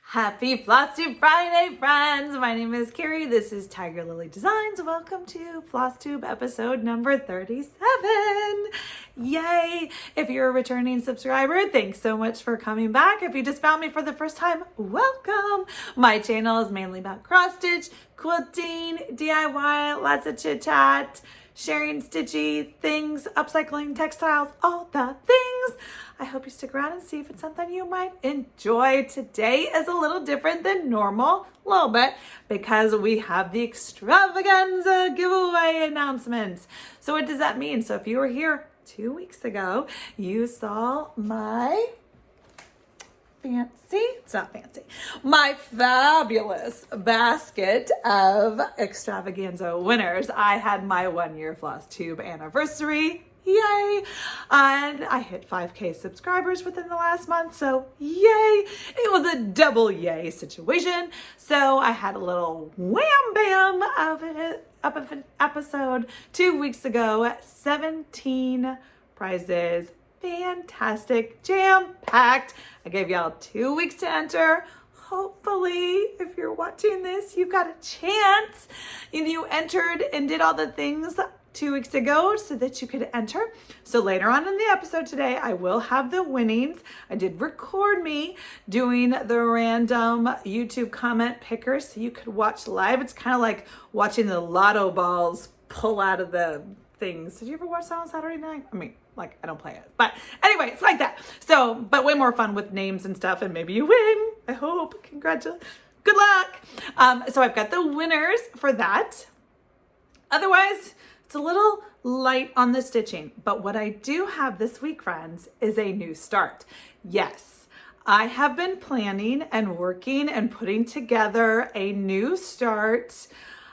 Happy Flosstube Friday, friends! My name is Kari. This is Tiger Lily Designs. Welcome to Flosstube episode number 37. Yay! If you're a returning subscriber, thanks so much for coming back. If you just found me for the first time, welcome! My channel is mainly about cross stitch, quilting, DIY, lots of chit chat, sharing stitchy things, upcycling textiles, all the things. I hope you stick around and see if it's something you might enjoy. Today is a little different than normal, a little bit, because we have the extravaganza giveaway announcements. So what does that mean? So if you were here 2 weeks ago, you saw my my fabulous basket of extravaganza winners. I had my 1 year Flosstube anniversary. Yay! And I hit 5K subscribers within the last month, so yay! It was a double yay situation. So I had a little wham bam of an episode 2 weeks ago. 17 prizes. Fantastic, jam-packed. I gave y'all 2 weeks to enter. Hopefully, if you're watching this, you got a chance. And you entered and did all the things 2 weeks ago so that you could enter. So later on in the episode today, I will have the winnings. I did record me doing the random YouTube comment picker so you could watch live. It's kind of like watching the lotto balls pull out of the things. Did you ever watch that on Saturday night? I mean, like, I don't play it, but anyway, it's like that. So, but way more fun with names and stuff, and maybe you win. I hope. Congratulations. Good luck. So I've got the winners for that. Otherwise, it's a little light on the stitching, but what I do have this week, friends, is a new start. Yes, I have been planning and working and putting together a new start.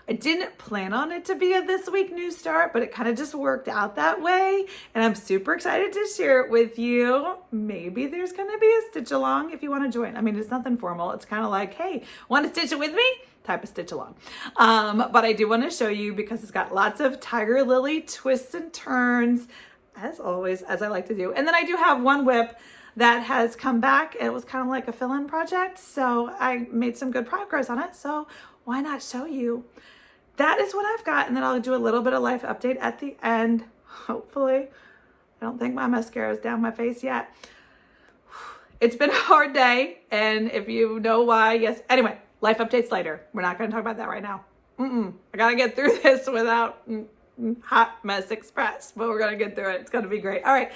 I didn't plan on it to be a this week new start, but it kind of just worked out that way. And I'm super excited to share it with you. Maybe there's going to be a stitch along if you want to join. I mean, it's nothing formal. It's kind of like, hey, want to stitch it with me? Type of stitch along. But I do want to show you because it's got lots of Tiger Lily twists and turns, as always, as I like to do. And then I do have one whip that has come back. It was kind of like a fill-in project. So I made some good progress on it. So why not show you? That is what I've got, and then I'll do a little bit of life update at the end, hopefully. I don't think my mascara is down my face yet. It's been a hard day, and if you know why, yes. Anyway, life updates later. We're not going to talk about that right now. I got to get through this without hot mess express, but we're going to get through it. It's going to be great. All right,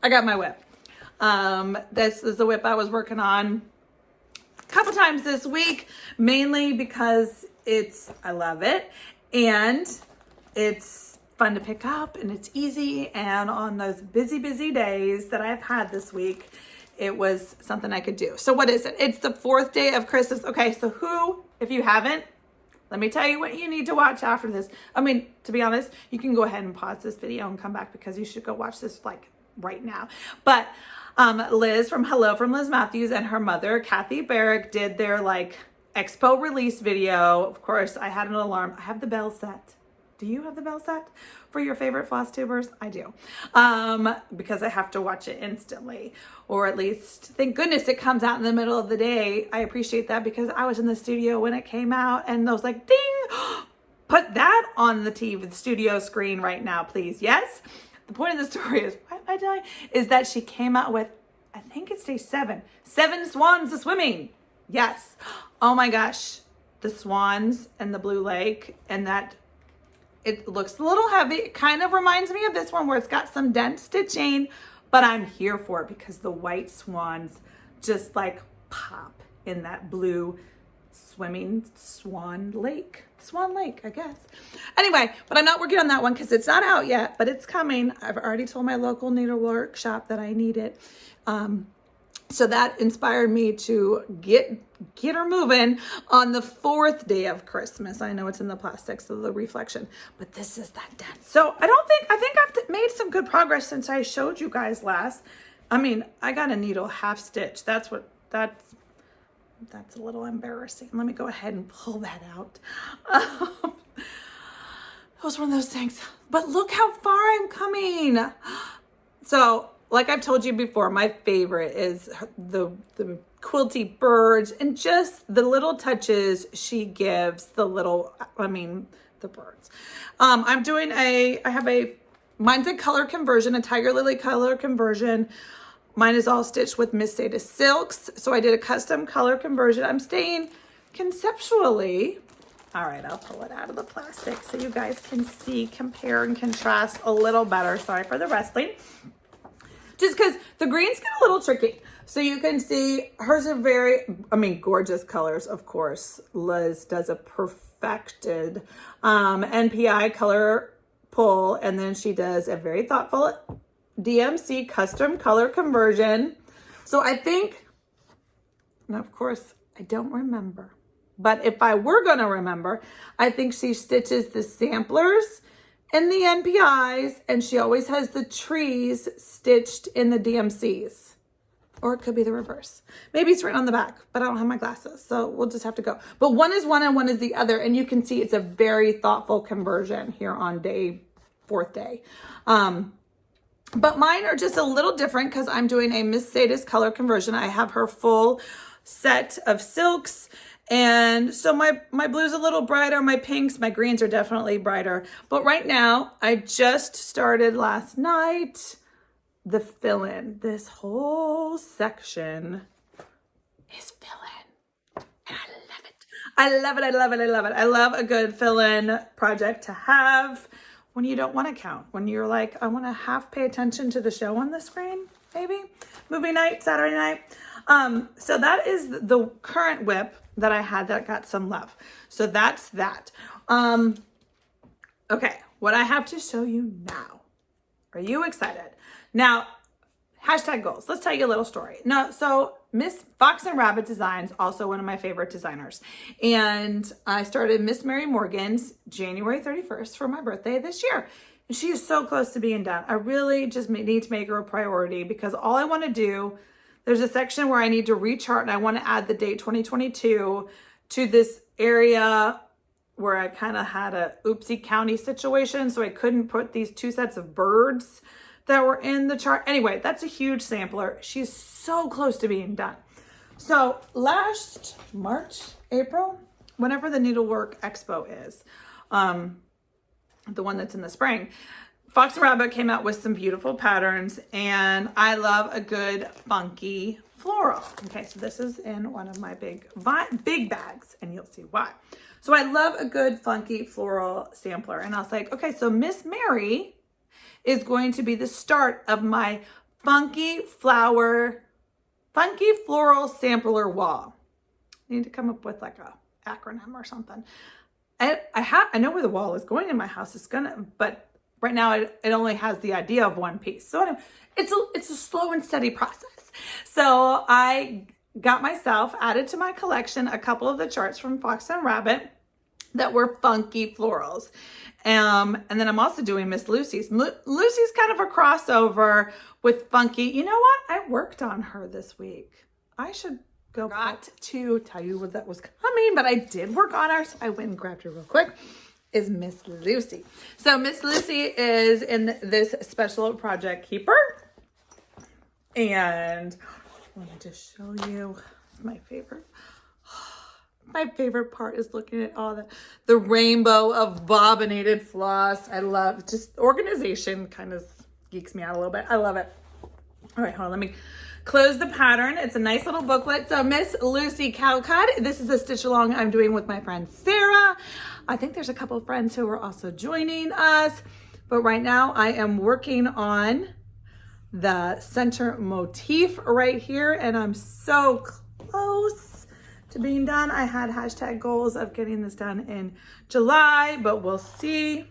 I got my whip. This is the whip I was working on a couple times this week, mainly because I love it, and it's fun to pick up, and it's easy, and on those busy days that I've had this week, it was something I could do. So what is it? It's the 4th day of Christmas. Okay, so if you haven't, let me tell you what you need to watch after this. I mean, to be honest, you can go ahead and pause this video and come back because you should go watch this like right now. But Liz from Liz Mathews and her mother, Kathy Barrick, did their like Expo release video. Of course, I had an alarm. I have the bell set. Do you have the bell set for your favorite floss tubers? I do. Because I have to watch it instantly, or at least, thank goodness it comes out in the middle of the day. I appreciate that because I was in the studio when it came out and I was like, ding, put that on the TV, the studio screen right now, please. Yes. The point of the story is, why am I dying? Is that she came out with, I think it's day 7 swans a swimming. Yes. Oh my gosh. The swans and the blue lake, and that it looks a little heavy. It kind of reminds me of this one where it's got some dent stitching, but I'm here for it because the white swans just like pop in that blue swimming swan lake, I guess. Anyway, but I'm not working on that one because it's not out yet, but it's coming. I've already told my local needle workshop that I need it. So that inspired me to get her moving on the 4th day of Christmas. I know it's in the plastic, so the reflection, but this is that dense. So I think I've made some good progress since I showed you guys last. I mean, I got a needle half stitch. That's a little embarrassing. Let me go ahead and pull that out. It was one of those things, but look how far I'm coming. So like I've told you before, my favorite is the quilty birds and just the little touches she gives the birds. Mine's a color conversion, a tiger lily color conversion. Mine is all stitched with Miss Seda silks. So I did a custom color conversion. I'm staying conceptually. All right, I'll pull it out of the plastic so you guys can see, compare and contrast a little better. Sorry for the wrestling. Just because the greens get a little tricky. So you can see hers are gorgeous colors, of course. Liz does a perfected NPI color pull, and then she does a very thoughtful DMC custom color conversion. So I think, and of course, I don't remember, but if I were going to remember, I think she stitches the samplers in the NPIs, and she always has the trees stitched in the DMCs. Or it could be the reverse. Maybe it's right on the back, but I don't have my glasses, so we'll just have to go. But one is one and one is the other, and you can see it's a very thoughtful conversion here on fourth day. But mine are just a little different because I'm doing a Miss Sada's color conversion. I have her full set of silks. And so my blue's a little brighter, my pinks, my greens are definitely brighter. But right now, I just started last night the fill-in. This whole section is fill-in. And I love it. I love it, I love it, I love it. I love a good fill-in project to have when you don't want to count. When you're like, I want to half pay attention to the show on the screen, maybe. Movie night, Saturday night. So that is the current whip that I had that got some love. So that's that. Okay, what I have to show you now. Are you excited? Now, hashtag goals. Let's tell you a little story. Now, so Miss Fox and Rabbit Designs, also one of my favorite designers. And I started Miss Mary Morgan's January 31st for my birthday this year. And she is so close to being done. I really just need to make her a priority because all I want to do, there's a section where I need to rechart and I want to add the date 2022 to this area where I kind of had a oopsie county situation. So I couldn't put these two sets of birds that were in the chart. Anyway, that's a huge sampler. She's so close to being done. So last March, April, whenever the Needlework Expo is, the one that's in the spring, Fox and Rabbit came out with some beautiful patterns, and I love a good funky floral. Okay, so this is in one of my big bags, and you'll see why. So I love a good funky floral sampler, and I was like, okay, so Miss Mary is going to be the start of my funky floral sampler wall. I need to come up with like a acronym or something. I know where the wall is going in my house. But right now it only has the idea of one piece. So anyway, it's a slow and steady process. So I got myself added to my collection a couple of the charts from Fox and Rabbit that were funky florals. And then I'm also doing Miss Lucy's. Lucy's kind of a crossover with funky. You know what? I worked on her this week. I should go back to tell you what that was coming, but I did work on her. So I went and grabbed her real quick. Is Miss Lucy. So Miss Lucy is in this special project keeper. And I want to just show you my favorite. My favorite part is looking at all the rainbow of bobbinated floss. I love just organization, kind of geeks me out a little bit. I love it. All right, hold on. Let me close the pattern. It's a nice little booklet. So Miss Lucy Calcutt. This is a stitch along I'm doing with my friend Sarah. I think there's a couple of friends who are also joining us. But right now I am working on the center motif right here. And I'm so close to being done. I had hashtag goals of getting this done in July, but we'll see.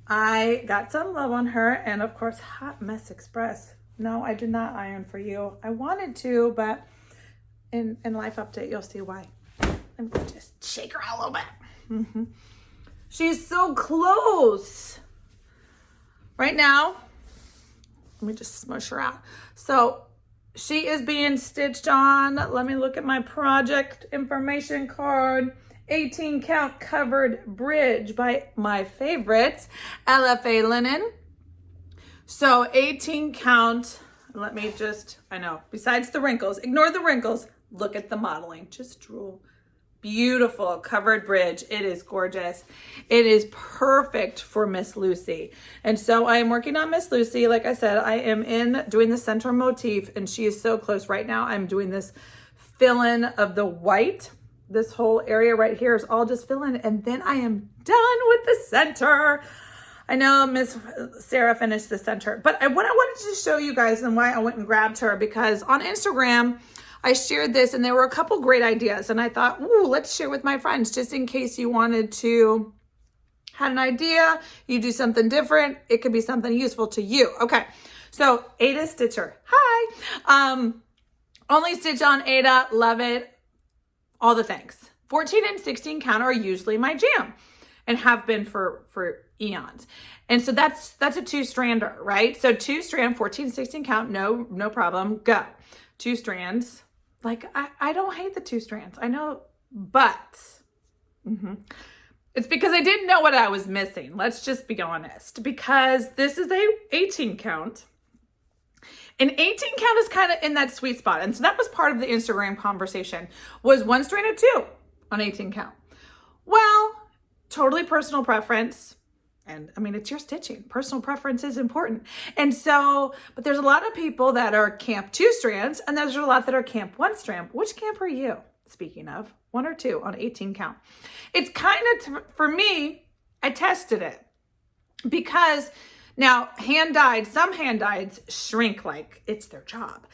I got some love on her, and of course, Hot Mess Express. No, I did not iron for you. I wanted to, but in Life Update, you'll see why. I'm gonna just shake her out a little bit. She's so close. Right now, let me just smush her out. So she is being stitched on. Let me look at my project information card. 18 count covered bridge by my favorites, LFA Linen. So 18 count Let me just, I know, besides the wrinkles, ignore the wrinkles, look at the modeling. Just drool. Beautiful covered bridge. It is gorgeous. It is perfect for Miss Lucy. And so I am working on Miss Lucy. Like I said, I am doing the center motif, and she is so close right now. I'm doing this fill-in of the white. This whole area right here is all just fill-in, and then I am done with the center. I know Miss Sarah finished the center, but what I wanted to show you guys and why I went and grabbed her, because on Instagram, I shared this and there were a couple great ideas, and I thought, ooh, let's share with my friends just in case you wanted to have an idea, you do something different, it could be something useful to you. Okay, so Aida Stitcher, hi. Only stitch on Aida, love it, all the things. 14 and 16 count are usually my jam and have been for eons. And so that's a 2-strander, right? So 2-strand, 14, 16 count, no problem, go. 2 strands. Like, I don't hate the 2 strands. I know, but it's because I didn't know what I was missing. Let's just be honest. Because this is a 18 count. And 18 count is kind of in that sweet spot. And so that was part of the Instagram conversation, was 1 strand of 2 on 18 count. Well, totally personal preference. And I mean, it's your stitching. Personal preference is important. And so, but there's a lot of people that are camp 2 strands, and there's a lot that are camp 1 strand. Which camp are you? Speaking of, 1 or 2 on 18 count. It's kind of, for me, I tested it because now some hand dyeds shrink like it's their job.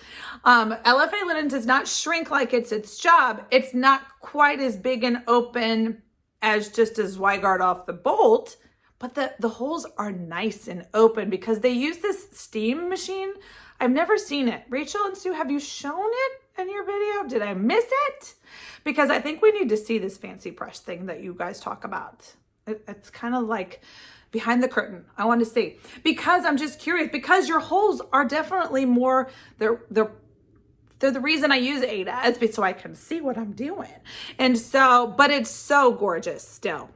LFA linen does not shrink like it's its job. It's not quite as big and open as just a Zweigart off the bolt. But the holes are nice and open because they use this steam machine. I've never seen it. Rachel and Sue, have you shown it in your video? Did I miss it? Because I think we need to see this fancy brush thing that you guys talk about. It's kind of like behind the curtain. I want to see. Because I'm just curious. Because your holes are definitely more, they're the reason I use Aida is so I can see what I'm doing. And so, but it's so gorgeous still.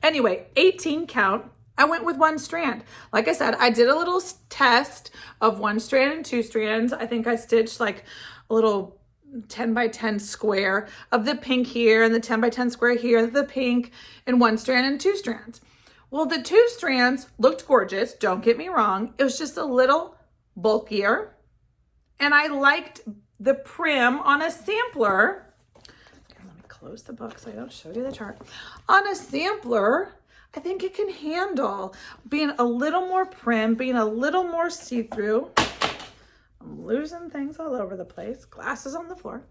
Anyway, 18 count, I went with 1 strand. Like I said, I did a little test of 1 strand and 2 strands. I think I stitched like a little 10 by 10 square of the pink here and the 10 by 10 square here, the pink, and 1 strand and 2 strands. Well, the 2 strands looked gorgeous. Don't get me wrong. It was just a little bulkier. And I liked the prim on a sampler. Close the book so I don't show you the chart. On a sampler, I think it can handle being a little more prim, being a little more see-through. I'm losing things all over the place. Glasses on the floor.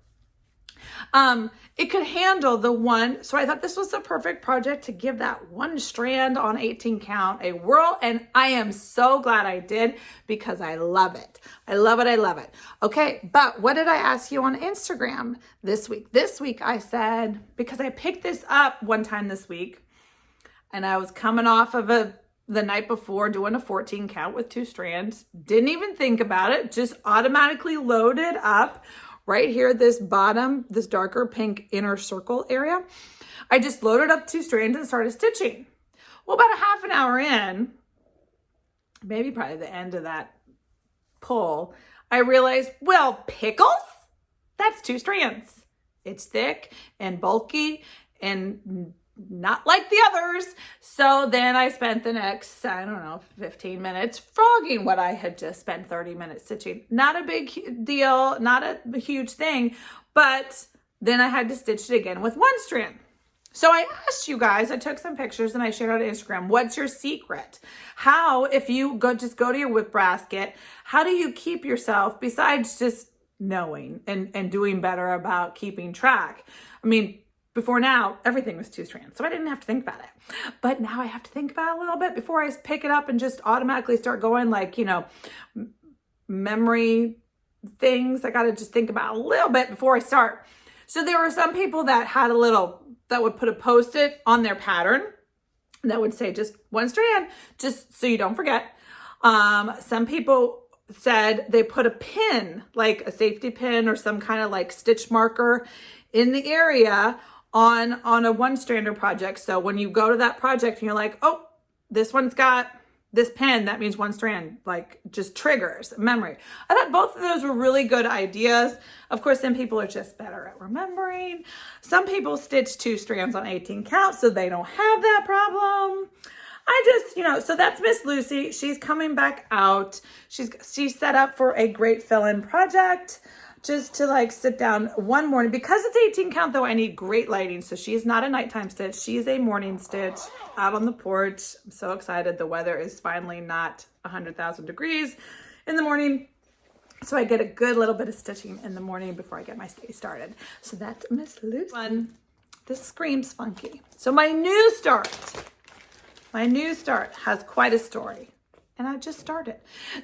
It could handle the 1. So I thought this was the perfect project to give that 1 strand on 18 count a whirl. And I am so glad I did because I love it. I love it. I love it. Okay. But what did I ask you on Instagram this week? This week I said, because I picked this up one time this week and I was coming off of the night before doing a 14 count with 2 strands. Didn't even think about it. Just automatically loaded up right here, this bottom, this darker pink inner circle area. I just loaded up 2 strands and started stitching. Well, about a half an hour in, maybe probably the end of that pull, I realized, well, pickles? That's 2 strands. It's thick and bulky and not like the others. So then I spent the next, I don't know, 15 minutes frogging what I had just spent 30 minutes stitching. Not a big deal, not a huge thing, but then I had to stitch it again with 1 strand. So I asked you guys, I took some pictures and I shared on Instagram, what's your secret? How, if you just go to your whip basket, how do you keep yourself, besides just knowing and doing better about keeping track? I mean, before now, everything was 2 strands, so I didn't have to think about it. But now I have to think about it a little bit before I pick it up and just automatically start going, like, you know, memory things. I got to just think about a little bit before I start. So there were some people that had that would put a Post-it on their pattern that would say just 1 strand, just so you don't forget. Some people said they put a pin, like a safety pin or some kind of like stitch marker in the area on a 1-strander project. So when you go to that project and you're like, oh, this one's got this pen, that means one strand, like just triggers memory. I thought both of those were really good ideas. Of course, some people are just better at remembering. Some people stitch 2 strands on 18 count, so they don't have that problem. I just, so that's Miss Lucy. She's coming back out. She's set up for a great fill-in project, just to like sit down one morning. Because it's 18 count though, I need great lighting. So she's not a nighttime stitch. She's a morning stitch out on the porch. I'm so excited. The weather is finally not 100,000 degrees in the morning. So I get a good little bit of stitching in the morning before I get my day started. So that's Miss Lucy. This screams funky. So my new start has quite a story. And I just started.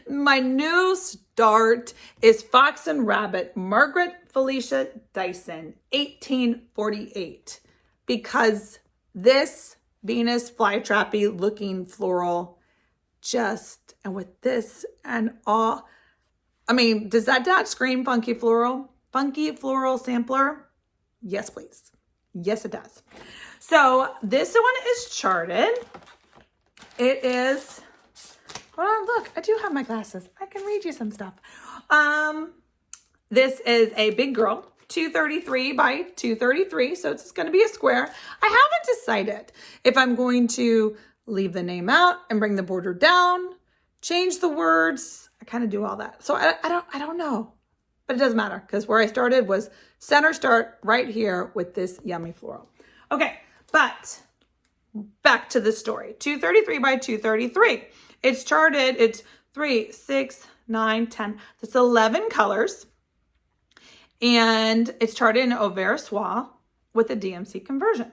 My new start is Fox and Rabbit, Margaret Felicia Dyson, 1848. Because this Venus flytrappy looking floral and with this and all, I mean, does that not scream funky floral? Funky floral sampler? Yes, please. Yes, it does. So this one is charted. It is... Oh, look, I do have my glasses. I can read you some stuff. This is a big girl, 233 by 233. So it's going to be a square. I haven't decided if I'm going to leave the name out and bring the border down, change the words. I kind of do all that. So I don't know, but it doesn't matter because where I started was center start right here with this yummy floral. Okay, but back to the story. 233 by 233. It's charted, it's 3, 6, 9, 10. That's 11 colors. And it's charted in Auvert Soie with a DMC conversion.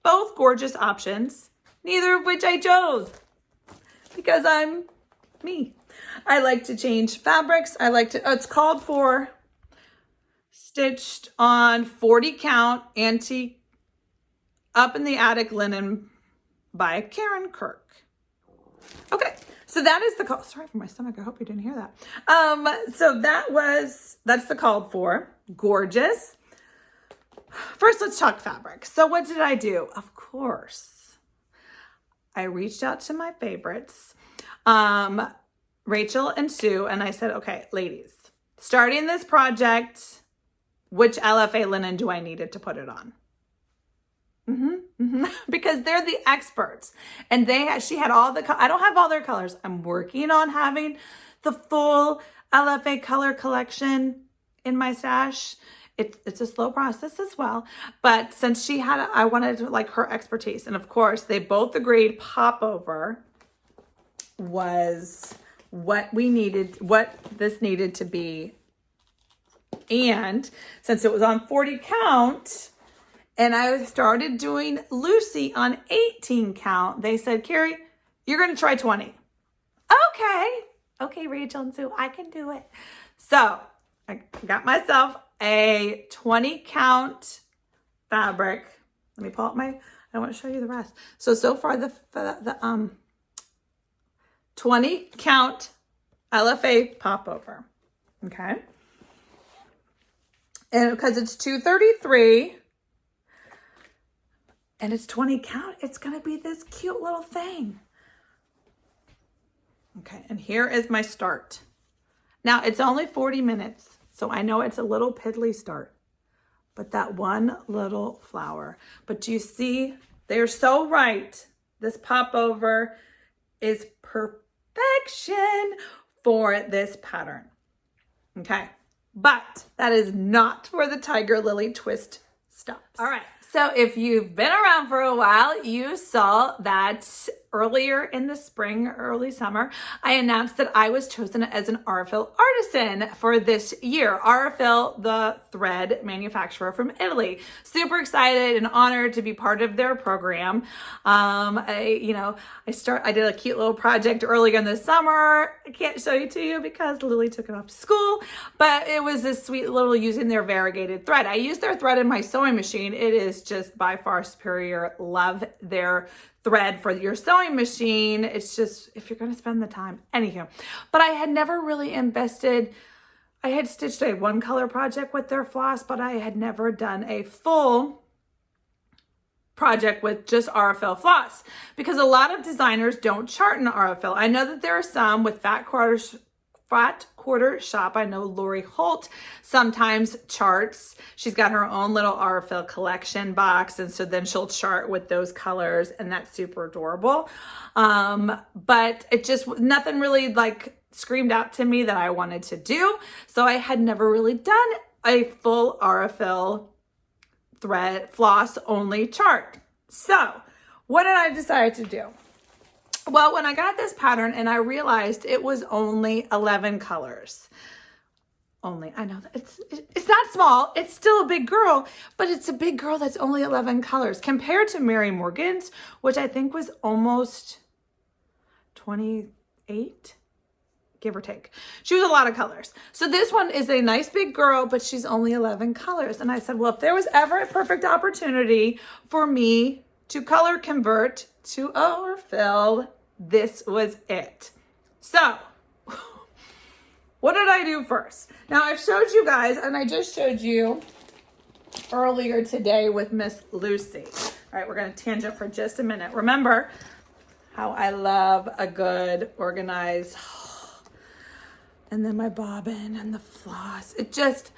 Both gorgeous options, neither of which I chose because I'm me. I like to change fabrics. It's called for stitched on 40 count antique up in the attic linen by Karen Kirk. Okay, so that is the call. Sorry for my stomach. I hope you didn't hear that. So that's the called for. Gorgeous. First, let's talk fabric. So what did I do? Of course, I reached out to my favorites, Rachel and Sue, and I said, okay, ladies, starting this project, which LFA linen do I need it to put it on? Because they're the experts, and she had all the, I don't have all their colors. I'm working on having the full LFA color collection in my stash. It's a slow process as well, but since she had, I wanted like her expertise. And of course they both agreed Popover was what this needed to be. And since it was on 40 count, and I started doing Lucy on 18 count, they said, Kari, you're going to try 20. Okay, Rachel and Sue, I can do it. So I got myself a 20 count fabric. Let me pull up I want to show you the rest. So far the 20 count LFA Popover. Okay. And because it's 233, and it's 20 count, it's going to be this cute little thing. Okay, and here is my start. Now, it's only 40 minutes, so I know it's a little piddly start, but that one little flower. But do you see, they're so right. This Popover is perfection for this pattern. Okay, but that is not where the Tiger Lily twist stops. All right. So if you've been around for a while, you saw that earlier in the spring, early summer, I announced that I was chosen as an Aurifil artisan for this year. Aurifil, the thread manufacturer from Italy. Super excited and honored to be part of their program. I did a cute little project earlier in the summer. I can't show you to you because Lily took it off to school, but it was this sweet little using their variegated thread. I use their thread in my sewing machine. It is just by far superior. Love their thread for your sewing machine. It's just, if you're going to spend the time, anywho. But I had never really invested. I had stitched a one color project with their floss, but I had never done a full project with just Aurifil floss, because a lot of designers don't chart in Aurifil. I know that there are some with fat quarter shop. I know Lori Holt sometimes charts. She's got her own little Aurifil collection box, and so then she'll chart with those colors, and that's super adorable. But it just, nothing really like screamed out to me that I wanted to do. So I had never really done a full Aurifil thread floss only chart. So what did I decide to do? Well, when I got this pattern and I realized it was only 11 colors. Only, I know that it's not small, it's still a big girl, but it's a big girl that's only 11 colors compared to Mary Morgan's, which I think was almost 28, give or take. She was a lot of colors. So this one is a nice big girl, but she's only 11 colors. And I said, well, if there was ever a perfect opportunity for me to color convert to Aurifil, this was it. So what did I do first? Now I've showed you guys, and I just showed you earlier today with Miss Lucy. All right, we're going to tangent for just a minute. Remember how I love a good organized, and then my bobbin and the floss. It just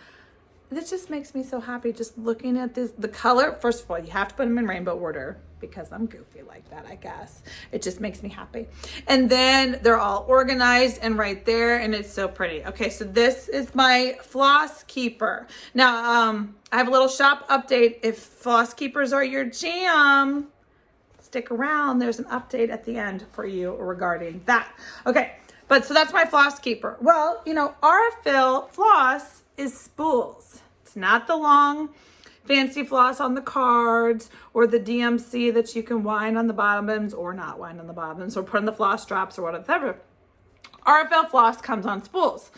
makes me so happy just looking at this. The color, first of all, you have to put them in rainbow order because I'm goofy like that, I guess. It just makes me happy. And then they're all organized and right there, and it's so pretty. Okay, so this is my floss keeper. Now, I have a little shop update. If floss keepers are your jam, stick around. There's an update at the end for you regarding that. Okay. But so that's my floss keeper. Well, you know, Aurifil floss is spools. It's not the long fancy floss on the cards or the DMC that you can wind on the bottoms or not wind on the bottoms or put in the floss drops or whatever. Aurifil floss comes on spools.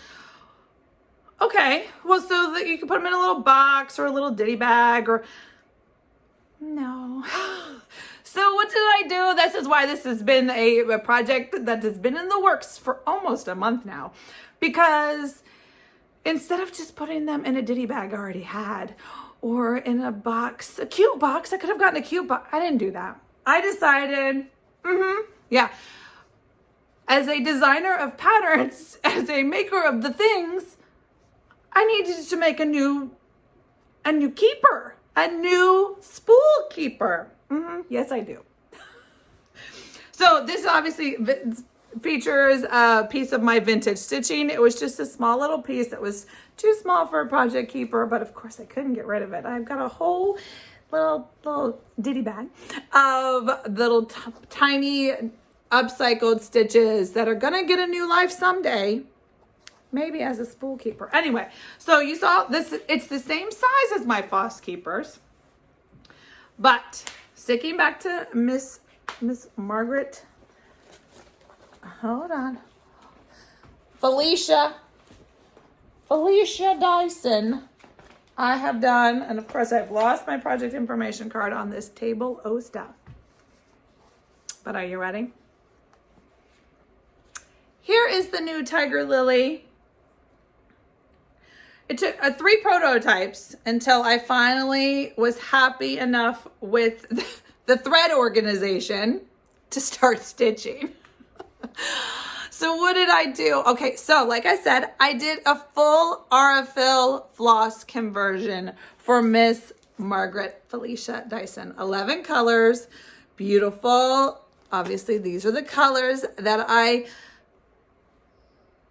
Okay, well, so that you can put them in a little box or a little ditty bag or no. So what did I do? This is why this has been a project that has been in the works for almost a month now, because instead of just putting them in a ditty bag I already had or in a box, a cute box, I could have gotten a cute box. I didn't do that. I decided, yeah, as a designer of patterns, as a maker of the things, I needed to make a new keeper, a new spool keeper. Yes, I do. So this obviously features a piece of my vintage stitching. It was just a small little piece that was too small for a project keeper, but of course I couldn't get rid of it. I've got a whole little ditty bag of little tiny upcycled stitches that are gonna get a new life someday, maybe as a spool keeper. Anyway, so you saw this, it's the same size as my floss keepers, but sticking back to Miss Margaret, hold on, Felicia Dyson, I have done, and of course I've lost my project information card on this table o stuff. But are you ready? Here is the new Tiger Lily. It took 3 prototypes until I finally was happy enough with the thread organization to start stitching. So what did I do? Okay, so like I said, I did a full Aurifil floss conversion for Miss Margaret Felicia Dyson. 11 colors, beautiful. Obviously, these are the colors that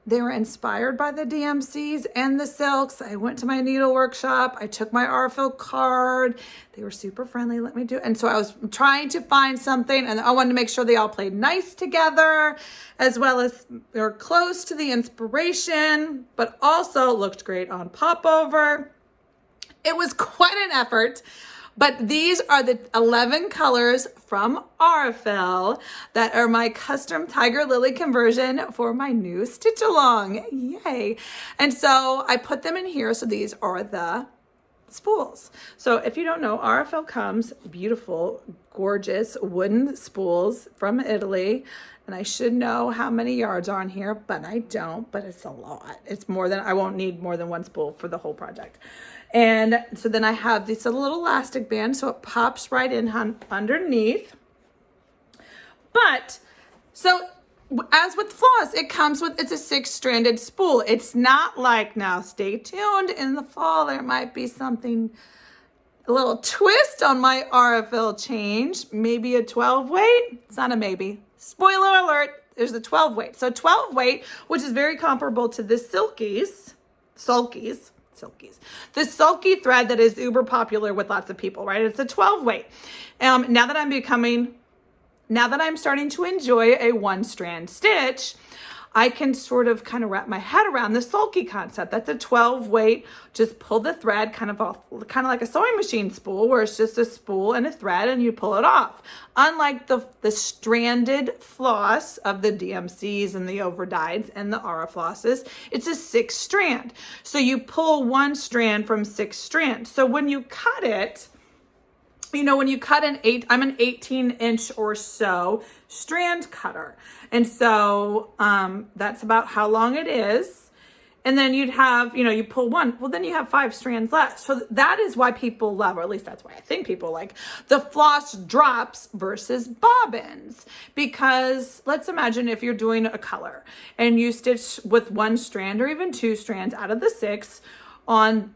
they were inspired by the DMCs and the silks. I went to my needle workshop. I took my Aurifil card. They were super friendly. Let me do it. And so I was trying to find something, and I wanted to make sure they all played nice together, as well as they're close to the inspiration, but also looked great on popover. It was quite an effort. But these are the 11 colors from Aurifil that are my custom Tiger Lily conversion for my new stitch along. Yay. And so I put them in here. So these are the spools. So if you don't know, Aurifil comes beautiful, gorgeous wooden spools from Italy. And I should know how many yards are on here, but I don't, but it's a lot. It's more than, I won't need more than one spool for the whole project. And so then I have this little elastic band, so it pops right in underneath. But, so as with floss, it comes with, it's a 6-stranded spool. It's not like, now stay tuned, in the fall there might be something, a little twist on my Aurifil change, maybe a 12 weight. It's not a maybe. Spoiler alert, there's a 12 weight. So 12 weight, which is very comparable to the sulkies, the sulky thread that is uber popular with lots of people, right? It's a 12 weight. Now that I'm starting to enjoy a 1-strand stitch, I can sort of kind of wrap my head around the sulky concept. That's a 12 weight, just pull the thread kind of off, kind of like a sewing machine spool, where it's just a spool and a thread and you pull it off. Unlike the stranded floss of the DMCs and the overdyes and the Auriflosses, it's a 6-strand. So you pull 1 strand from 6 strands. So when you cut it, you know, when you cut I'm an 18-inch or so strand cutter. And so that's about how long it is. And then you'd have, you know, you pull 1, well, then you have 5 strands left. So that is why people love, or at least that's why I think people like, the floss drops versus bobbins. Because let's imagine if you're doing a color and you stitch with 1 strand or even 2 strands out of the 6 on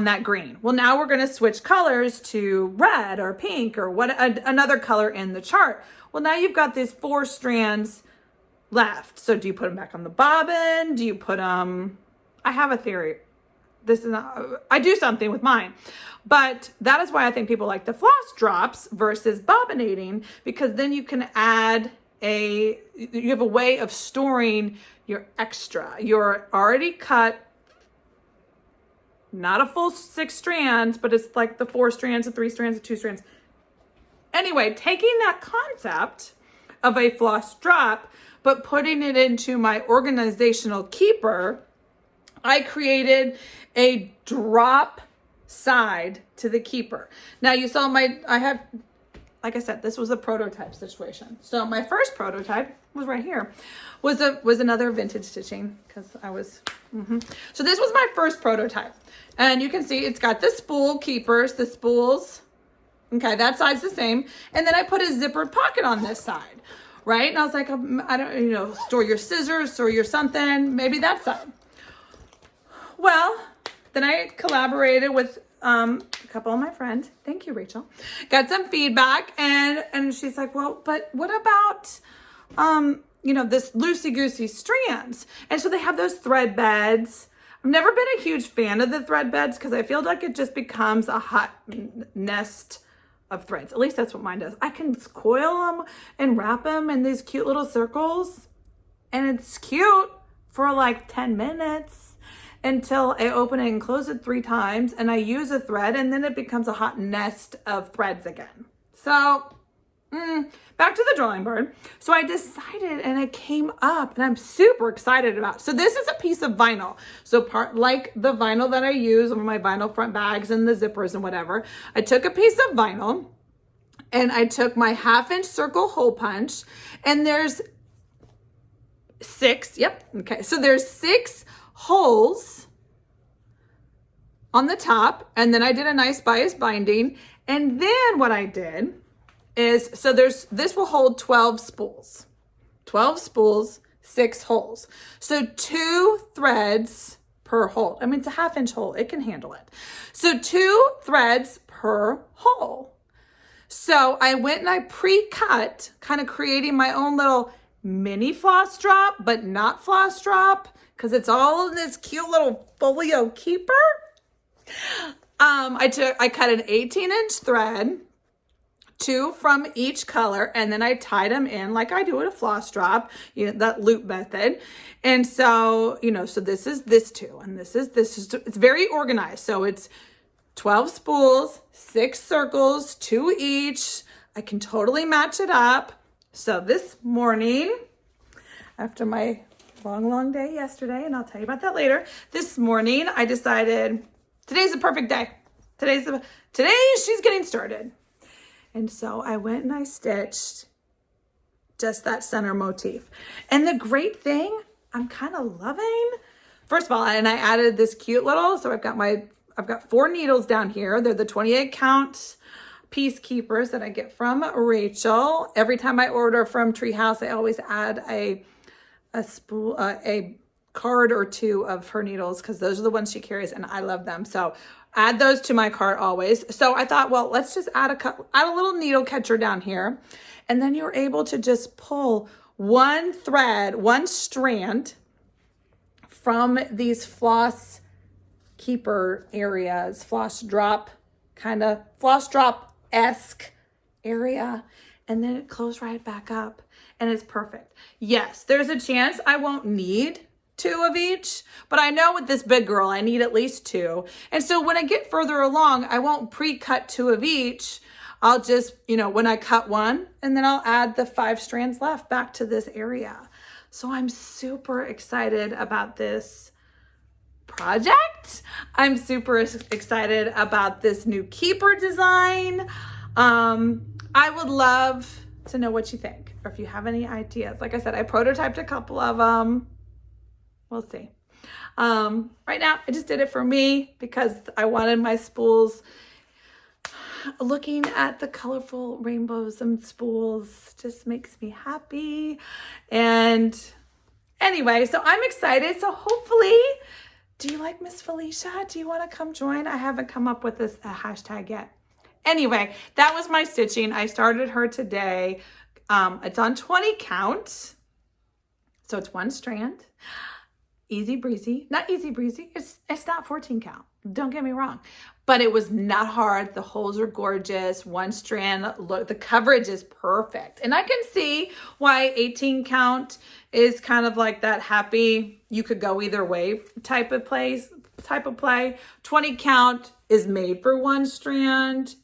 that green. Well, now we're going to switch colors to red or pink or another color in the chart. Well, now you've got these 4 strands left. So do you put them back on the bobbin? Do you put them, I have a theory. This is not, I do something with mine, but that is why I think people like the floss drops versus bobbinating, because then you can add you have a way of storing your extra, your already cut, not a full 6 strands, but it's like the 4 strands, the 3 strands, the 2 strands. Anyway, taking that concept of a floss drop, but putting it into my organizational keeper, I created a drop side to the keeper. Now you saw like I said, this was a prototype situation. So my first prototype was right here, was another vintage stitching, because I was, So this was my first prototype. And you can see it's got the spool keepers, the spools. Okay, that side's the same. And then I put a zippered pocket on this side, right? And I was like, I don't, you know, store your scissors, store your something, maybe that side. Well, then I collaborated with a couple of my friends. Thank you, Rachel. Got some feedback, and she's like, well, but what about, you know, this loosey-goosey strands? And so they have those thread beds. I've never been a huge fan of the thread beds because I feel like it just becomes a hot nest of threads. At least that's what mine does. I can coil them and wrap them in these cute little circles, and it's cute for like 10 minutes until I open it and close it 3 times and I use a thread, and then it becomes a hot nest of threads again. So back to the drawing board. So I decided, and it came up, and I'm super excited about. So this is a piece of vinyl. So part like the vinyl that I use on my vinyl front bags and the zippers and whatever. I took a piece of vinyl and I took my 1/2-inch circle hole punch, and there's 6. Yep. Okay. So there's 6 holes on the top, and then I did a nice bias binding. And then what I did is, so this will hold 12 spools, 6 holes. So 2 threads per hole. I mean, it's a 1/2-inch hole. It can handle it. So 2 threads per hole. So I went and I pre-cut, kind of creating my own little mini floss drop, but not floss drop, because it's all in this cute little folio keeper. I cut an 18-inch thread, 2 from each color, and then I tied them in like I do with a floss drop, you know, that loop method. And so, you know, so this is this 2, and this is, it's very organized. So it's 12 spools, 6 circles, 2 each. I can totally match it up. So this morning, after my long day yesterday, and I'll tell you about that later, this morning I decided today's the perfect day. Today she's getting started. And so I went and I stitched just that center motif. And the great thing I'm kind of loving, first of all, and I added this cute little, so I've got 4 needles down here. They're the 28 count peacekeepers that I get from Rachel. Every time I order from TreeHouse, I always add a card or 2 of her needles because those are the ones she carries and I love them. So add those to my cart always. So I thought, well, let's just add a little needle catcher down here. And then you're able to just pull one thread, one strand from these floss keeper areas, floss drop-esque area. And then it closes right back up and it's perfect. Yes, there's a chance I won't need 2 of each, but I know with this big girl, I need at least 2. And so when I get further along, I won't pre-cut 2 of each. I'll just, when I cut one, and then I'll add the 5 strands left back to this area. So I'm super excited about this project. I'm super excited about this new keeper design. I would love to know what you think, or if you have any ideas. Like I said, I prototyped a couple of them. We'll see. Right now, I just did it for me because I wanted my spools. Looking at the colorful rainbows and spools just makes me happy. And anyway, so I'm excited. So hopefully, do you like Miss Felicia? Do you want to come join? I haven't come up with a hashtag yet. Anyway, that was my stitching. I started her today. It's on 20 count. So it's 1 strand. Easy breezy. Not easy breezy. It's not 14 count. Don't get me wrong. But it was not hard. The holes are gorgeous. 1 strand. Look, the coverage is perfect. And I can see why 18 count is kind of like that happy, you could go either way type of play. 20 count is made for 1 strand.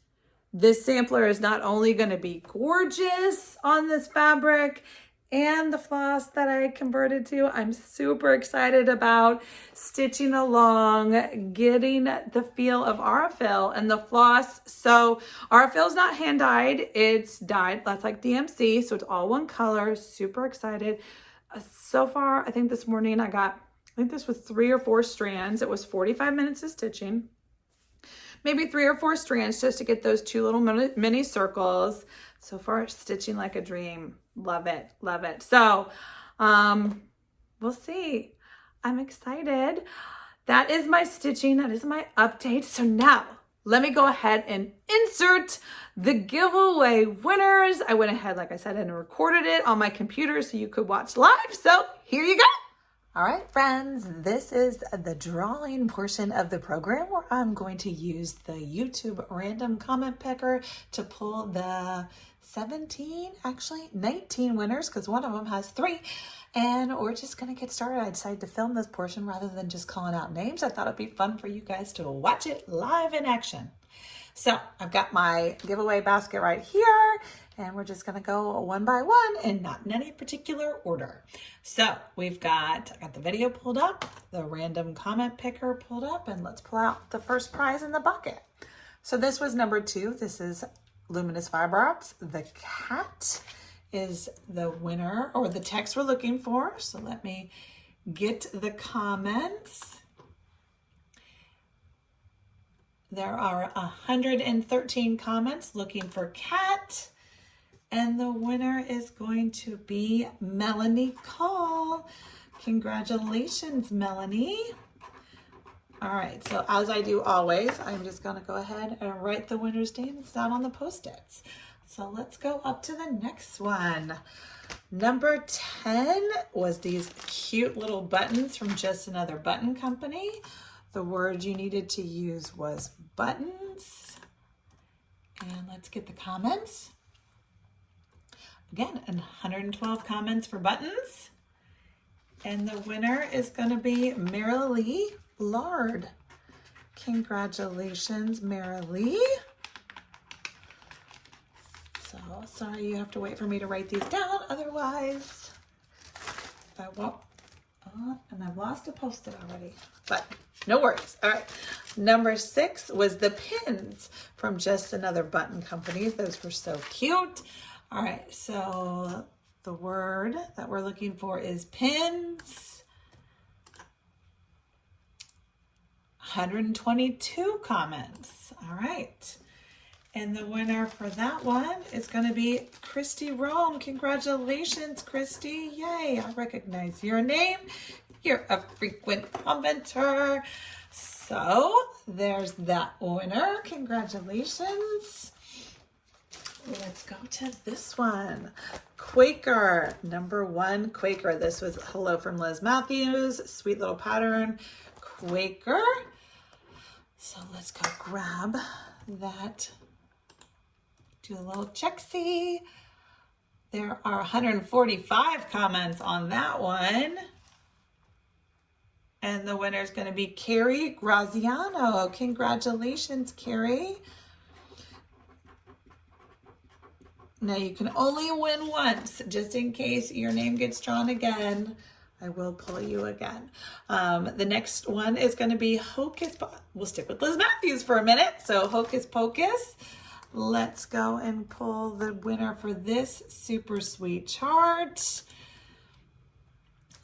This sampler is not only going to be gorgeous on this fabric and the floss that I converted to. I'm super excited about stitching along, getting the feel of Aurifil and the floss. So Aurifil is not hand dyed, it's dyed. That's like DMC, so it's all 1 color. Super excited. So far, I think this morning I think this was 3 or 4 strands. It was 45 minutes of stitching. Maybe 3 or 4 strands just to get those 2 little mini circles. So far, stitching like a dream. Love it, love it. So we'll see. I'm excited. That is my stitching. That is my update. So now let me go ahead and insert the giveaway winners. I went ahead, like I said, and recorded it on my computer so you could watch live. So here you go. All right, friends, this is the drawing portion of the program where I'm going to use the YouTube random comment picker to pull the 19 winners, because one of them has 3. And we're just going to get started. I decided to film this portion rather than just calling out names. I thought it'd be fun for you guys to watch it live in action. So I've got my giveaway basket right here, and we're just going to go 1 by 1 and not in any particular order. So I got the video pulled up, the random comment picker pulled up, and let's pull out the first prize in the bucket. So this was number 2. This is Luminous Fiber Arts. The cat is the winner, or the text we're looking for. So let me get the comments. There are 113 comments looking for cat. And the winner is going to be Melanie Call. Congratulations, Melanie. All right, so as I do always, I'm just going to go ahead and write the winner's names down on the Post-its. So let's go up to the next one. Number 10 was these cute little buttons from Just Another Button Company. The word you needed to use was buttons. And let's get the comments. Again, 112 comments for buttons. And the winner is going to be Marilee Lard. Congratulations, Marilee. So sorry you have to wait for me to write these down. Otherwise, I won't. Oh, and I've lost a post-it already, but no worries. All right. Number 6 was the pins from Just Another Button Company. Those were so cute. All right. So the word that we're looking for is pins. 122 comments. All right. And the winner for that one is going to be Christy Rome. Congratulations, Christy. Yay. I recognize your name. You're a frequent commenter. So there's that winner. Congratulations. Let's go to this one. Quaker, number 1, Quaker. This was hello from Liz Mathews. Sweet little pattern. Quaker. So let's go grab that. Do a little check-see. There are 145 comments on that one. And the winner is going to be Kari Graziano. Congratulations, Kari. Now you can only win once, just in case your name gets drawn again. I will pull you again. The next one is going to be Hocus Pocus. We'll stick with Liz Mathews for a minute. So Hocus Pocus. Let's go and pull the winner for this super sweet chart.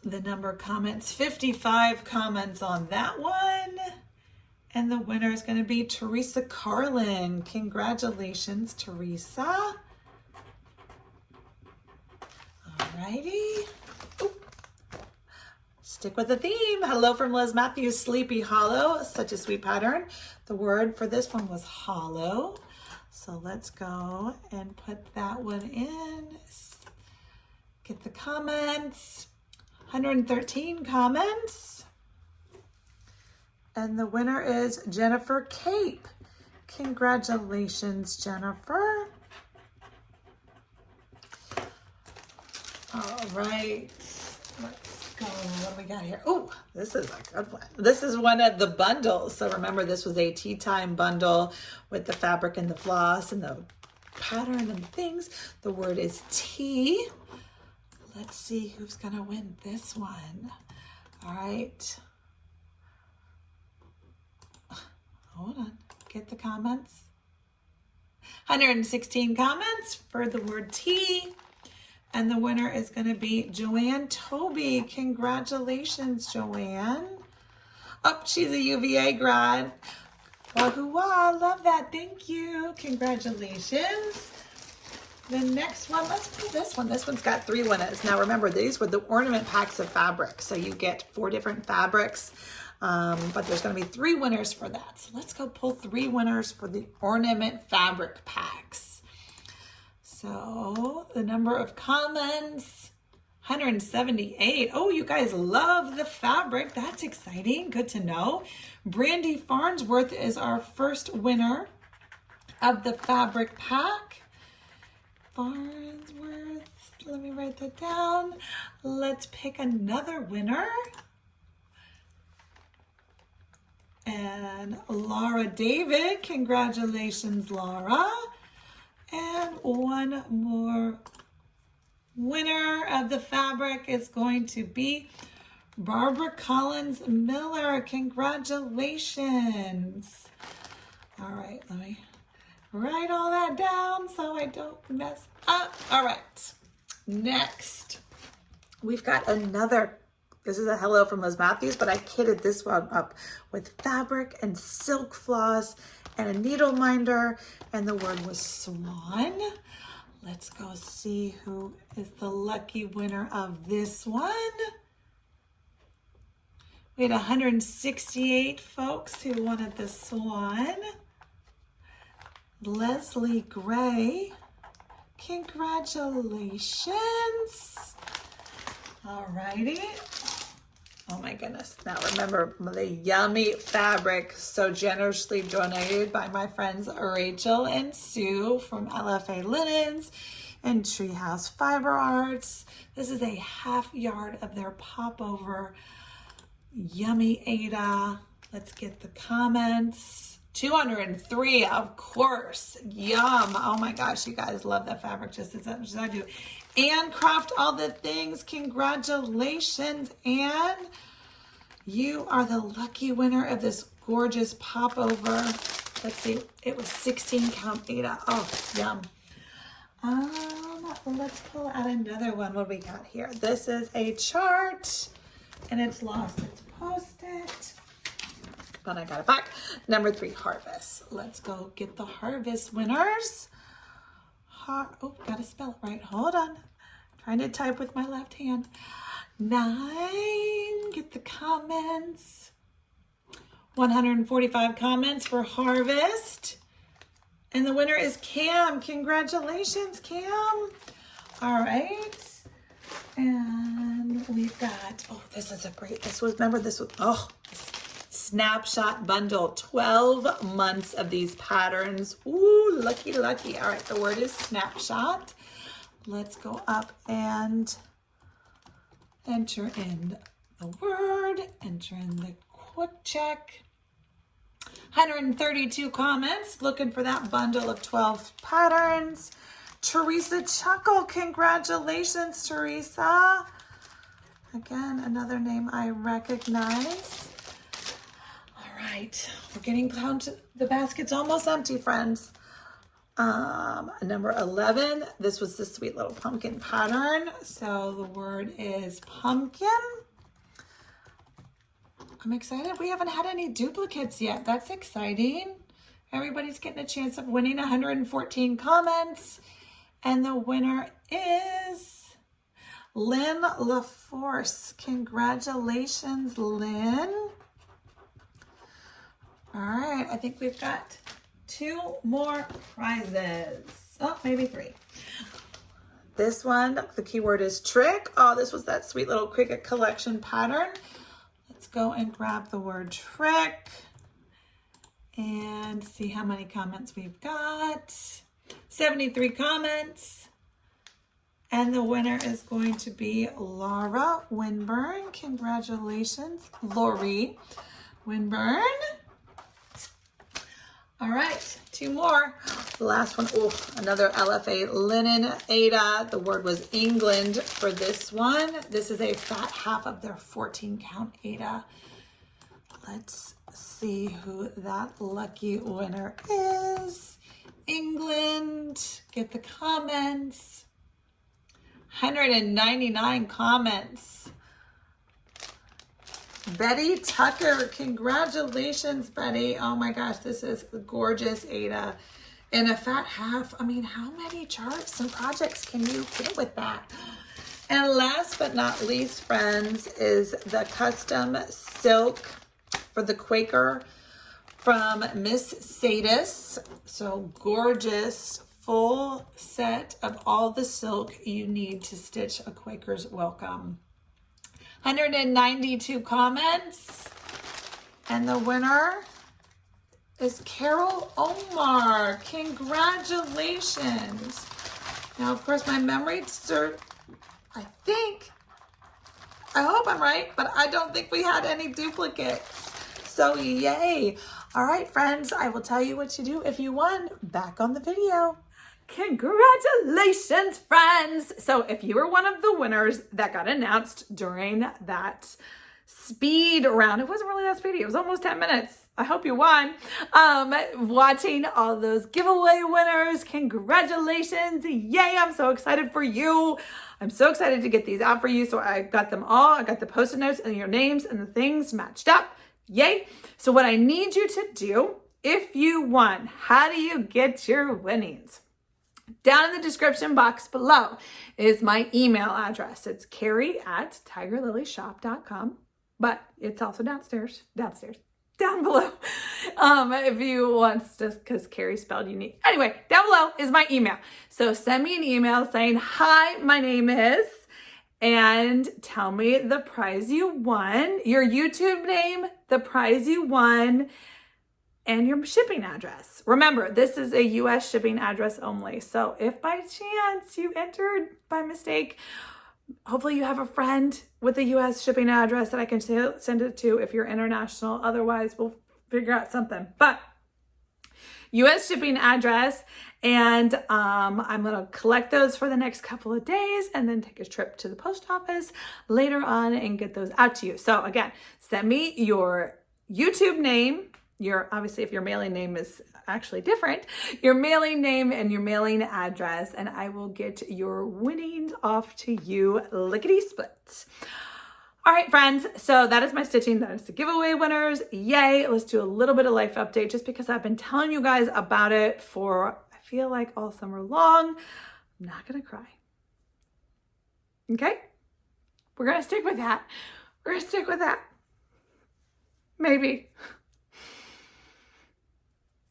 The number of comments, 55 comments on that one. And the winner is going to be Teresa Carlin. Congratulations, Teresa. Alrighty. Ooh. Stick with the theme. Hello from Liz Mathews, Sleepy Hollow. Such a sweet pattern. The word for this one was hollow. So let's go and put that one in. Get the comments. 113 comments. And the winner is Jennifer Cape. Congratulations, Jennifer. All right. Let's go. What do we got here? Oh, this is a good one. This is one of the bundles. So remember, this was a tea time bundle with the fabric and the floss and the pattern and things. The word is tea. Let's see who's going to win this one. All right. Hold on. Get the comments. 116 comments for the word tea. And the winner is going to be Joanne Toby. Congratulations, Joanne. Oh, she's a UVA grad. Wahoo, I love that. Thank you. Congratulations. The next one, let's pull this one. This one's got 3 winners. Now remember, these were the ornament packs of fabric. So you get 4 different fabrics, but there's going to be 3 winners for that. So let's go pull 3 winners for the ornament fabric packs. So the number of comments, 178. Oh, you guys love the fabric. That's exciting. Good to know. Brandy Farnsworth is our first winner of the fabric pack. Farnsworth, let me write that down. Let's pick another winner. And Laura David, congratulations, Laura. And one more winner of the fabric is going to be Barbara Collins Miller. Congratulations. All right, let me write all that down so I don't mess up. All right, next we've got another. This is a hello from Liz Mathews, but I kitted this one up with fabric and silk floss and a needle minder, and the word was swan. Let's go see who is the lucky winner of this one. We had 168 folks who wanted the swan. Leslie Gray, congratulations. All righty. Oh my goodness. Now remember the yummy fabric so generously donated by my friends Rachel and Sue from LFA Linens and TreeHouse Fiber Arts. This is a half yard of their popover yummy Aida. Let's get the comments. 203, of course. Yum. Oh my gosh, you guys love that fabric just as much as I do. And Craft All the Things, congratulations. And you are the lucky winner of this gorgeous popover. Let's see, it was 16 count Aida. Oh, yum. Let's pull out another one. What do we got here? This is a chart and it's lost its post-it. But I got it back. Number 3, harvest. Let's go get the harvest winners. Oh, gotta spell it right. Hold on. Trying to type with my left hand. 9. Get the comments. 145 comments for harvest. And the winner is Cam. Congratulations, Cam. All right. And we've got, oh, this is a great, snapshot bundle, 12 months of these patterns. Ooh, lucky, lucky. All right, the word is snapshot. Let's go up and enter in the word, enter in the quick check. 132 comments, looking for that bundle of 12 patterns. Teresa Chuckle, congratulations, Teresa. Again, another name I recognize. All right, we're getting down to the basket's almost empty, friends. Number 11, this was the sweet little pumpkin pattern. So the word is pumpkin. I'm excited. We haven't had any duplicates yet. That's exciting. Everybody's getting a chance of winning. 114 comments. And the winner is Lynn LaForce. Congratulations, Lynn. All right, I think we've got 2 more prizes. Oh, maybe 3. This one, the keyword is trick. Oh, this was that sweet little Cricut collection pattern. Let's go and grab the word trick and see how many comments we've got. 73 comments. And the winner is going to be Laura Winburn. Congratulations, Lori Winburn. All right, 2 more. The last one, oh, another LFA linen Aida. The word was England for this one. This is a fat half of their 14 count Aida. Let's see who that lucky winner is. England, get the comments. 199 comments. Betty Tucker, congratulations, Betty. Oh my gosh, this is gorgeous Aida. In a fat half, I mean, how many charts and projects can you get with that? And last but not least, friends, is the custom silk for the Quaker from Miss Sadis. So gorgeous, full set of all the silk you need to stitch a Quaker's welcome. 192 comments. And the winner is Carol Omar. Congratulations. Now, of course, my memory served, I hope I'm right, but I don't think we had any duplicates. So yay. All right, friends, I will tell you what to do if you won. Back on the video. Congratulations, friends. So if you were one of the winners that got announced during that speed round, it wasn't really that speedy. It was almost 10 minutes. I hope you won. Watching all those giveaway winners, congratulations. Yay, I'm so excited for you. I'm so excited to get these out for you. So I got them all. I got the post-it notes and your names and the things matched up. Yay. So what I need you to do, if you won, how do you get your winnings? Down in the description box below is my email address. It's Kari@tigerlilyshop.com, but it's also down below. If you want, just because Kari spelled unique. Anyway, down below is my email. So send me an email saying, hi, my name is, and tell me the prize you won, your YouTube name, the prize you won, and your shipping address. Remember, this is a US shipping address only. So if by chance you entered by mistake, hopefully you have a friend with a US shipping address that I can send it to if you're international. Otherwise, we'll figure out something. But US shipping address. And I'm going to collect those for the next couple of days and then take a trip to the post office later on and get those out to you. So again, send me your YouTube name, obviously if your mailing name is actually different, your mailing name and your mailing address, and I will get your winnings off to you lickety split. All right, friends, so that is my stitching. That is the giveaway winners. Yay. Let's do a little bit of life update just because I've been telling you guys about it for, I feel like, all summer long. I'm not going to cry. Okay? We're going to stick with that. We're going to stick with that. Maybe.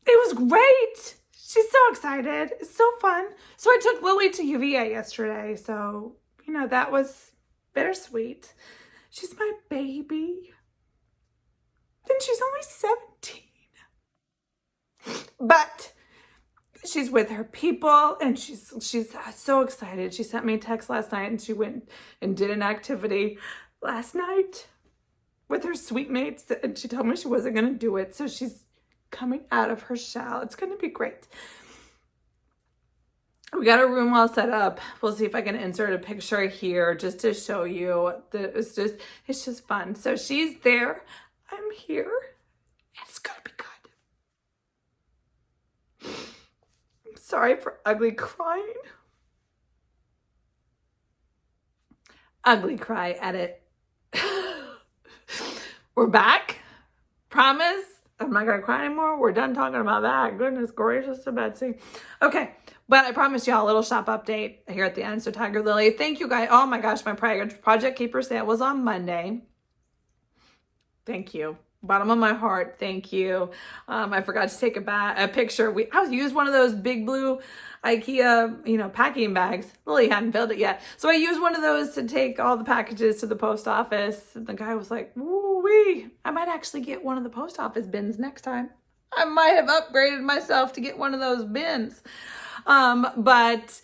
It was great. She's so excited. It's so fun. So I took Lily to UVA yesterday. So, you know, that was bittersweet. She's my baby. And she's only 17. But she's with her people and she's so excited. She sent me a text last night and she went and did an activity last night with her sweet mates and she told me she wasn't going to do it. So she's coming out of her shell. It's going to be great. We got a room all set up. We'll see if I can insert a picture here just to show you that it's just fun. So she's there. I'm here. It's going to be good. I'm sorry for ugly crying. Ugly cry edit. We're back. Promise. I'm not going to cry anymore. We're done talking about that. Goodness gracious to Betsy. Okay. But I promised y'all a little shop update here at the end. So Tiger Lily, thank you guys. Oh my gosh, my Project Keeper sale was on Monday. Thank you. Bottom of my heart, thank you. I forgot to take a picture. I used one of those big blue IKEA, packing bags. Lily hadn't filled it yet. So I used one of those to take all the packages to the post office. And the guy was like, woo-wee, I might actually get one of the post office bins next time. I might have upgraded myself to get one of those bins. But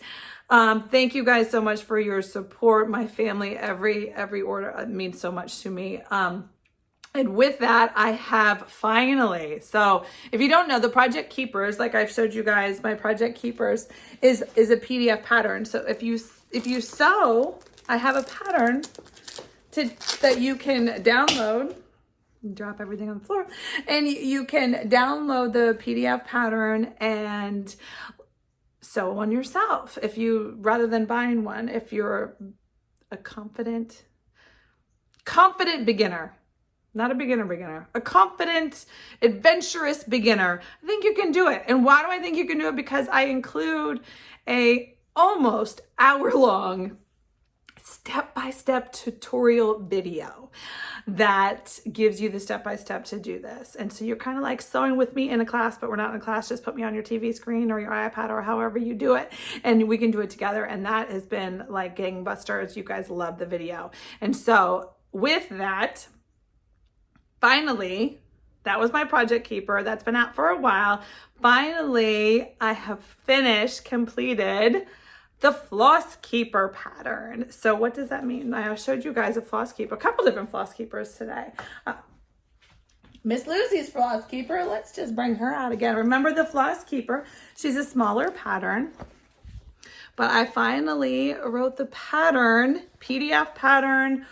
thank you guys so much for your support. My family, every order means so much to me. And with that, I have finally, so if you don't know, the Project Keepers, like I've showed you guys, my Project Keepers is a PDF pattern. So if you sew, I have a pattern that you can download. Drop everything on the floor. And you can download the PDF pattern and sew on yourself rather than buying one. If you're a confident beginner. Not a beginner, a confident, adventurous beginner. I think you can do it. And why do I think you can do it? Because I include a almost hour-long step-by-step tutorial video that gives you the step-by-step to do this. And so you're kind of like sewing with me in a class, but we're not in a class. Just put me on your TV screen or your iPad or however you do it, and we can do it together. And that has been like gangbusters. You guys love the video. And so with that, finally, that was my Project Keeper. That's been out for a while. Finally, I have completed the Floss Keeper pattern. So what does that mean? I showed you guys a Floss Keeper, a couple different Floss Keepers today. Miss Lucy's Floss Keeper. Let's just bring her out again. Remember the Floss Keeper? She's a smaller pattern. But I finally wrote the pattern, PDF pattern,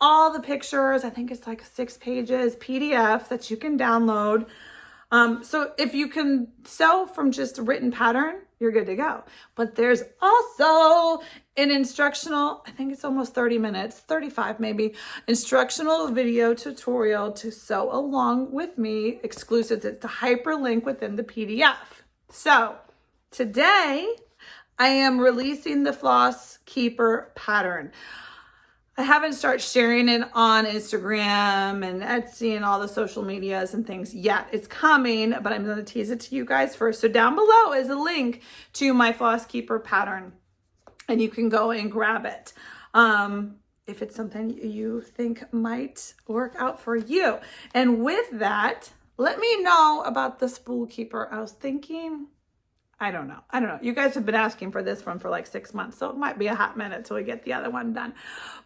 all the pictures. I think it's like 6 pages PDF that you can download. So if you can sew from just a written pattern, you're good to go. But there's also an instructional, I think it's almost 30 minutes, 35 maybe, instructional video tutorial to sew along with me, exclusive. It's a hyperlink within the PDF. So today I am releasing the Floss Keeper pattern. I haven't started sharing it on Instagram and Etsy and all the social medias and things yet. It's coming, but I'm going to tease it to you guys first. So down below is a link to my Floss Keeper pattern, and you can go and grab it if it's something you think might work out for you. And with that, let me know about the Spool Keeper. I was thinking, I don't know. You guys have been asking for this one for like 6 months, so it might be a hot minute till we get the other one done.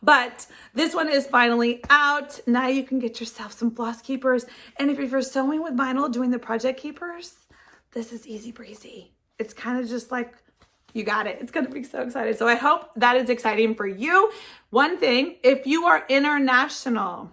But this one is finally out. Now you can get yourself some Floss Keepers. And if you're sewing with vinyl, doing the Project Keepers, this is easy breezy. It's kind of just like, you got it. It's going to be so excited. So I hope that is exciting for you. One thing, if you are international,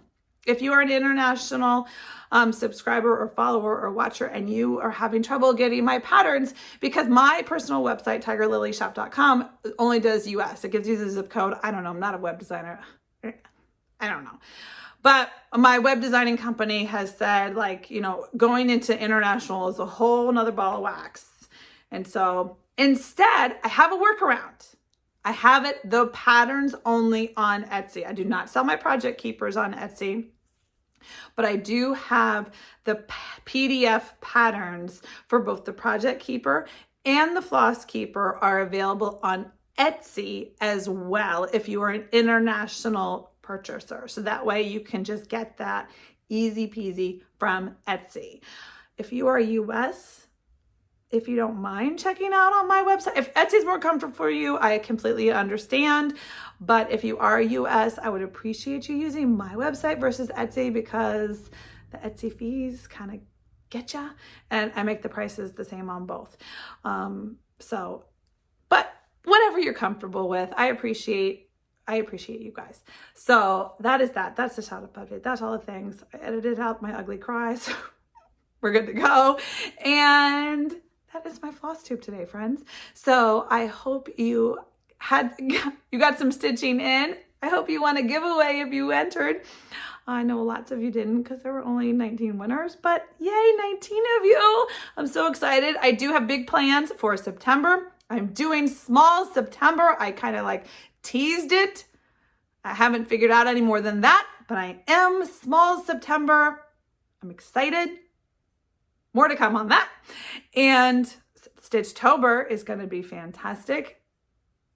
subscriber or follower or watcher and you are having trouble getting my patterns, because my personal website, tigerlilyshop.com, only does US. It gives you the zip code. I don't know. I'm not a web designer. I don't know. But my web designing company has said, like, you know, going into international is a whole nother ball of wax. And so instead, I have a workaround. I have the patterns only on Etsy. I do not sell my project keepers on Etsy, but I do have the PDF patterns for both the project keeper and the floss keeper are available on Etsy as well if you are an international purchaser. So that way you can just get that easy peasy from Etsy. If you are US, if you don't mind checking out on my website, if Etsy is more comfortable for you, I completely understand. But if you are US, I would appreciate you using my website versus Etsy, because the Etsy fees kind of get ya, and I make the prices the same on both. But whatever you're comfortable with, I appreciate you guys. So that is that. That's the shout out update. That's all the things. I edited out my ugly cry, so we're good to go. And that is my floss tube today, friends. So I hope you got some stitching in. I hope you won a giveaway if you entered. I know lots of you didn't because there were only 19 winners, but yay, 19 of you. I'm so excited. I do have big plans for September. I'm doing small September. I kind of like teased it. I haven't figured out any more than that, but I am small September. I'm excited. More to come on that. And Stitchtober is going to be fantastic.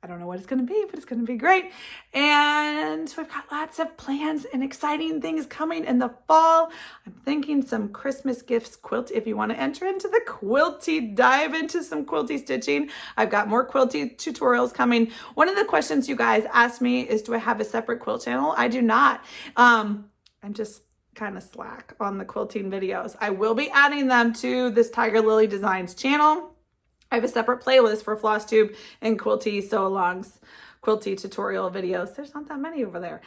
I don't know what it's going to be, but it's going to be great. And we've got lots of plans and exciting things coming in the fall. I'm thinking some Christmas gifts quilt. If you want to enter into the quilty, dive into some quilty stitching. I've got more quilty tutorials coming. One of the questions you guys asked me is, do I have a separate quilt channel? I do not. I'm just kind of slack on the quilting videos. I will be adding them to this Tiger Lily Designs channel. I have a separate playlist for Flosstube and quilty sew-alongs, quilty tutorial videos. There's not that many over there.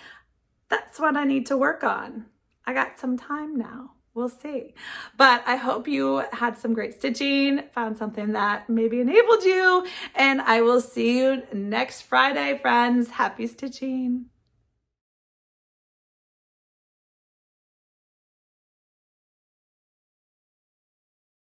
That's what I need to work on. I got some time now. We'll see. But I hope you had some great stitching, found something that maybe enabled you, and I will see you next Friday, friends. Happy stitching.